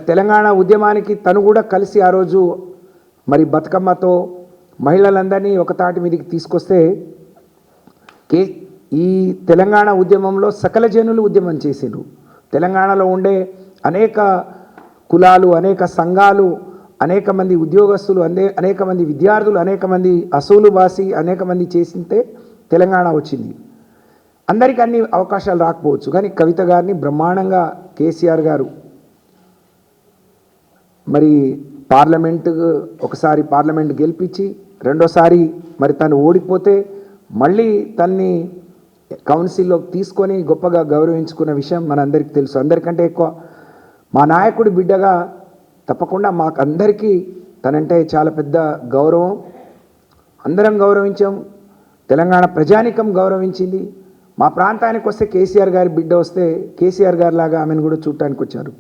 తెలంగాణ ఉద్యమానికి తను కూడా కలిసి ఆ రోజు మరి బతుకమ్మతో మహిళలందరినీ ఒక తాటి మీదకి తీసుకొస్తే ఈ తెలంగాణ ఉద్యమంలో సకల జనులు ఉద్యమం చేసిండ్రు. తెలంగాణలో ఉండే అనేక కులాలు, అనేక సంఘాలు, అనేక మంది ఉద్యోగస్తులు, అనేక మంది విద్యార్థులు, అనేక మంది అసూలు బాసి అనేక మంది చేసింటే తెలంగాణ వచ్చింది. అందరికీ అన్ని అవకాశాలు రాకపోవచ్చు, కానీ కవిత గారిని బ్రహ్మాండంగా కేసీఆర్ గారు మరి ఒకసారి పార్లమెంట్ గెలిపించి రెండోసారి మరి తను ఓడిపోతే మళ్ళీ తన్ని కౌన్సిల్లోకి తీసుకొని గొప్పగా గౌరవించుకున్న విషయం మనందరికీ తెలుసు. అందరికంటే ఎక్కువ మా నాయకుడి బిడ్డగా తప్పకుండా మాకు అందరికీ తనంటే చాలా పెద్ద గౌరవం. అందరం గౌరవించాం, తెలంగాణ ప్రజానికం గౌరవించింది. మా ప్రాంతానికి వస్తే కేసీఆర్ గారి బిడ్డ వస్తే కేసీఆర్ గారి లాగా ఆమెను కూడా చూడటానికి వచ్చారు.